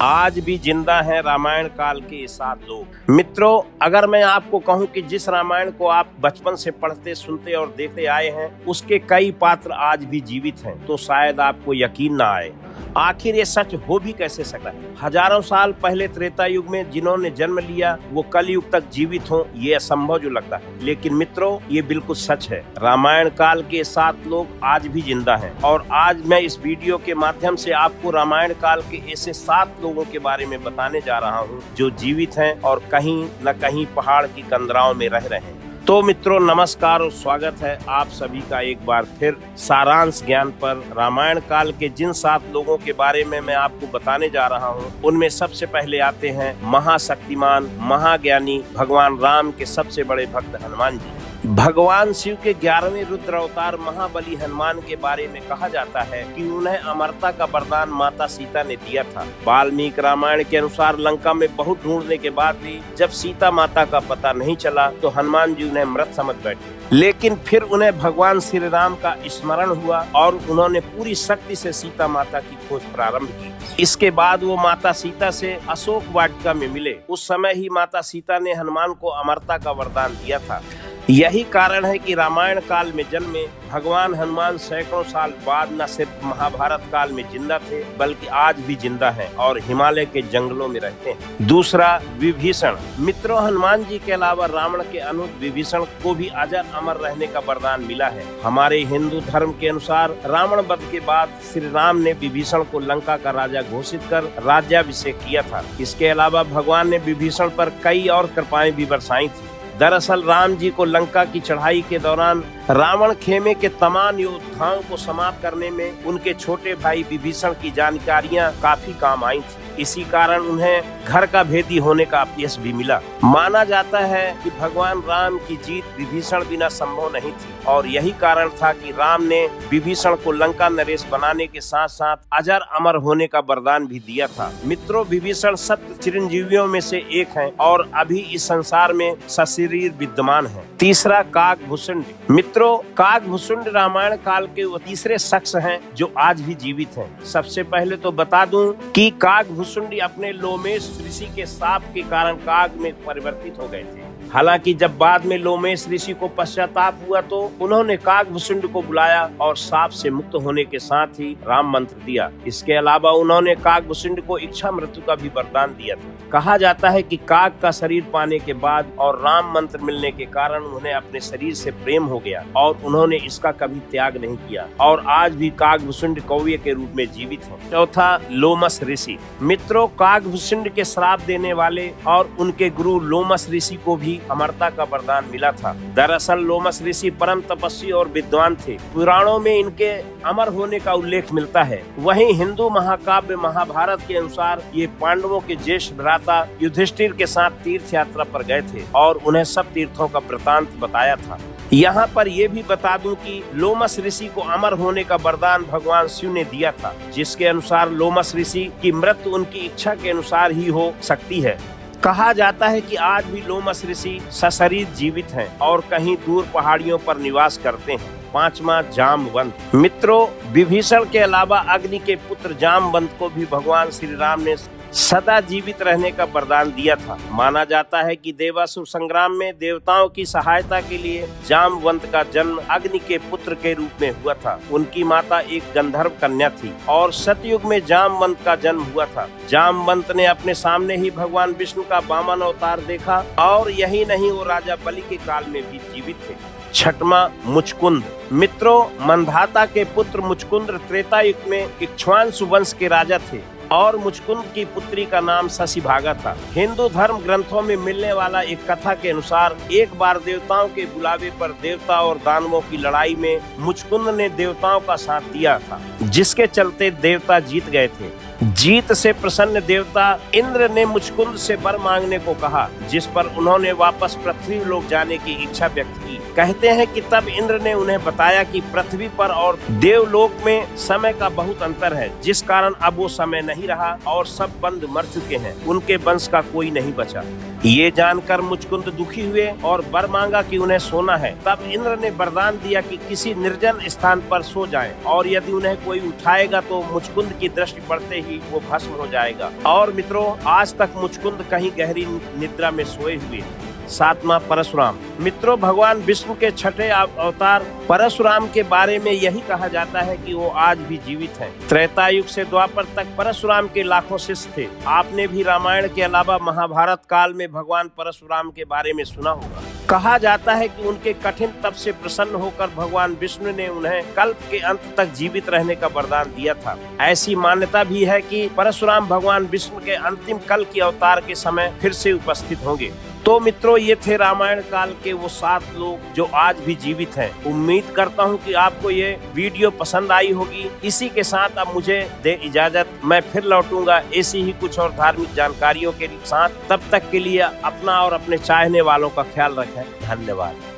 आज भी जिंदा हैं रामायण काल के ये 7 लोग। मित्रों, अगर मैं आपको कहूं कि जिस रामायण को आप बचपन से पढ़ते, सुनते और देखते आए हैं, उसके कई पात्र आज भी जीवित हैं, तो शायद आपको यकीन ना आए। आखिर ये सच हो भी कैसे सकता है? हजारों साल पहले त्रेता युग में जिन्होंने जन्म लिया वो कलयुग तक जीवित हों, ये असंभव जो लगता है, लेकिन मित्रों ये बिल्कुल सच है। रामायण काल के 7 लोग आज भी जिंदा हैं और आज मैं इस वीडियो के माध्यम से आपको रामायण काल के ऐसे 7 लोगों के बारे में बताने जा रहा हूँ जो जीवित हैं और कहीं न कहीं पहाड़ की कंदराओं में रह रहे हैं। तो मित्रों नमस्कार और स्वागत है आप सभी का एक बार फिर सारांश ज्ञान पर। रामायण काल के जिन 7 लोगों के बारे में मैं आपको बताने जा रहा हूं, उनमें सबसे पहले आते हैं महाशक्तिमान, महाज्ञानी, भगवान राम के सबसे बड़े भक्त हनुमान जी। भगवान शिव के 11वें रुद्र अवतार महाबली हनुमान के बारे में कहा जाता है कि उन्हें अमरता का वरदान माता सीता ने दिया था। वाल्मीकि रामायण के अनुसार लंका में बहुत ढूंढने के बाद भी जब सीता माता का पता नहीं चला तो हनुमान जी उन्हें मृत समझ बैठे, लेकिन फिर उन्हें भगवान श्री राम का स्मरण हुआ और उन्होंने पूरी शक्ति से सीता माता की खोज प्रारंभ की। इसके बाद वो माता सीता से अशोक वाटिका में मिले। उस समय ही माता सीता ने हनुमान को अमरता का वरदान दिया था। यही कारण है कि रामायण काल में जन्मे भगवान हनुमान सैकड़ों साल बाद न सिर्फ महाभारत काल में जिंदा थे बल्कि आज भी जिंदा हैं और हिमालय के जंगलों में रहते हैं। दूसरा, विभीषण। मित्रों, हनुमान जी के अलावा रावण के अनुज विभीषण को भी अजर अमर रहने का वरदान मिला है। हमारे हिंदू धर्म के अनुसार रावण वध के बाद श्री राम ने विभीषण को लंका का राजा घोषित कर राज्याभिषेक किया था। इसके अलावा भगवान ने विभीषण पर कई और कृपाएं भी बरसाई थी। दरअसल राम जी को लंका की चढ़ाई के दौरान रावण खेमे के तमाम योद्धाओं को समाप्त करने में उनके छोटे भाई विभीषण की जानकारियां काफी काम आई थी। इसी कारण उन्हें घर का भेदी होने का यश भी मिला। माना जाता है कि भगवान राम की जीत विभीषण बिना संभव नहीं थी और यही कारण था कि राम ने विभीषण को लंका नरेश बनाने के साथ साथ अजर अमर होने का वरदान भी दिया था। मित्रों, विभीषण सप्त चिरंजीवियों में से एक हैं और अभी इस संसार में सशरीर विद्यमान है। तीसरा, काकभूषुंड। मित्रों, काकभूषुंड रामायण काल के वो तीसरे शख्स हैं जो आज भी जीवित हैं। सबसे पहले तो बता दूं कि काकभूषुंड अपने लोमेश ऋषि के शाप के कारण काग में परिवर्तित हो गए थे। हालांकि जब बाद में लोमेश ऋषि को पश्चाताप हुआ तो उन्होंने काकभूषुंड को बुलाया और शाप से मुक्त होने के साथ ही राम मंत्र दिया। इसके अलावा उन्होंने काकभूषुंड को इच्छा मृत्यु का भी वरदान दिया था। कहा जाता है कि काग का शरीर पाने के बाद और राम मंत्र मिलने के कारण उन्हें अपने शरीर से प्रेम हो गया और उन्होंने इसका कभी त्याग नहीं किया और आज भी काकभूषुंड कौवे के रूप में जीवित है। चौथा, लोमस ऋषि। मित्रों, काकभूषुंड के श्राप देने वाले और उनके गुरु लोमस ऋषि को भी अमरता का वरदान मिला था। दरअसल लोमस ऋषि परम तपस्वी और विद्वान थे। पुराणों में इनके अमर होने का उल्लेख मिलता है। वहीं हिंदू महाकाव्य महाभारत के अनुसार ये पांडवों के ज्येष्ठ भ्राता युधिष्ठिर के साथ तीर्थ यात्रा पर गए थे और उन्हें सब तीर्थों का वृतांत बताया था। यहाँ पर यह भी बता दूं कि लोमस ऋषि को अमर होने का वरदान भगवान शिव ने दिया था, जिसके अनुसार लोमस ऋषि की मृत्यु उनकी इच्छा के अनुसार ही हो सकती है। कहा जाता है कि आज भी लोमस ऋषि सशरीर जीवित हैं और कहीं दूर पहाड़ियों पर निवास करते हैं। पांचवा, जामवंत। मित्रों, विभीषण के अलावा अग्नि के पुत्र जामवंत को भी भगवान श्री राम ने सदा जीवित रहने का वरदान दिया था। माना जाता है कि देवासुर संग्राम में देवताओं की सहायता के लिए जामवंत का जन्म अग्नि के पुत्र के रूप में हुआ था। उनकी माता एक गंधर्व कन्या थी और सतयुग में जामवंत का जन्म हुआ था। जामवंत ने अपने सामने ही भगवान विष्णु का वामन अवतार देखा और यही नहीं, वो राजा बलि के काल में भी जीवित थे। छठवां, मुचकुंद। मित्रों, मंधाता के पुत्र मुचकुंद त्रेता युग में इक्ष्वाकु वंश के राजा थे और मुचकुंद की पुत्री का नाम शशिभागा था। हिंदू धर्म ग्रंथों में मिलने वाला एक कथा के अनुसार एक बार देवताओं के बुलावे पर देवता और दानवों की लड़ाई में मुचकुंद ने देवताओं का साथ दिया था, जिसके चलते देवता जीत गए थे। जीत से प्रसन्न देवता इंद्र ने मुचकुंद से वर मांगने को कहा, जिस पर उन्होंने वापस पृथ्वी लोक जाने की इच्छा व्यक्त की। कहते हैं कि तब इंद्र ने उन्हें बताया कि पृथ्वी पर और देवलोक में समय का बहुत अंतर है, जिस कारण अब वो समय नहीं रहा और सब बंधु मर चुके हैं, उनके वंश का कोई नहीं बचा। ये जानकर मुचकुंद दुखी हुए और वर मांगा कि उन्हें सोना है। तब इंद्र ने वरदान दिया कि किसी निर्जन स्थान पर सो जाएं और यदि उन्हें कोई उठाएगा तो मुचकुंद की दृष्टि पड़ते ही वो भस्म हो जाएगा। और मित्रों, आज तक मुचकुंद कहीं गहरी निद्रा में सोए हुए। 7वां परशुराम। मित्रों, भगवान विष्णु के छठे अवतार परशुराम के बारे में यही कहा जाता है कि वो आज भी जीवित हैं। त्रेता युग से द्वापर तक परशुराम के लाखों शिष्य थे। आपने भी रामायण के अलावा महाभारत काल में भगवान परशुराम के बारे में सुना होगा। कहा जाता है कि उनके कठिन तप से प्रसन्न होकर भगवान विष्णु ने उन्हें कल्प के अंत तक जीवित रहने का वरदान दिया था। ऐसी मान्यता भी है कि परशुराम भगवान विष्णु के अंतिम कल की अवतार के समय फिर से उपस्थित होंगे। तो मित्रों, ये थे रामायण काल के वो 7 लोग जो आज भी जीवित हैं। उम्मीद करता हूँ कि आपको ये वीडियो पसंद आई होगी। इसी के साथ अब मुझे दे इजाजत। मैं फिर लौटूंगा ऐसी ही कुछ और धार्मिक जानकारियों के साथ। तब तक के लिए अपना और अपने चाहने वालों का ख्याल रखें। धन्यवाद।